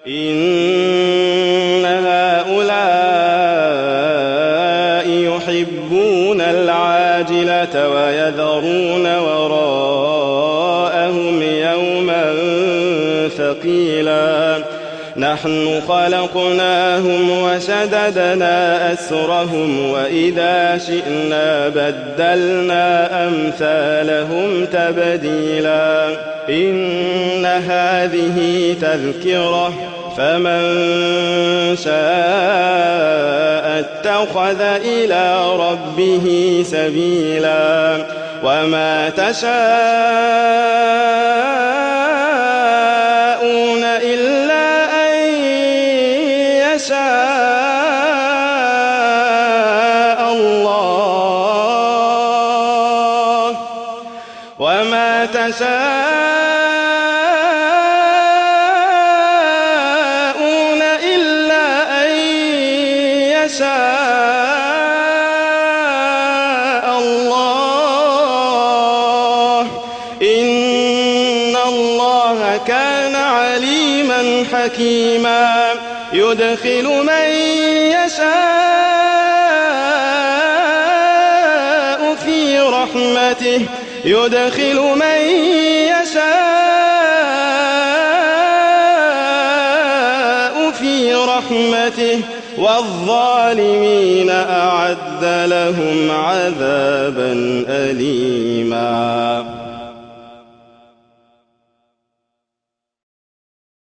إن هؤلاء يحبون العاجلة ويذرون وراءهم يوما ثقيلا نحن خلقناهم وشددنا أسرهم وإذا شئنا بدلنا أمثالهم تبديلا إن هذه تذكرة فمن شاء اتخذ إلى ربه سبيلا وما تشاءون إلا أن يشاء الله وما تشاءون إلا أن يشاء الله إن الله كان عليما حكيما يدخل من يشاء في رحمته يدخل من يشاء في رحمته والظالمين أعد لهم عذابا أليما.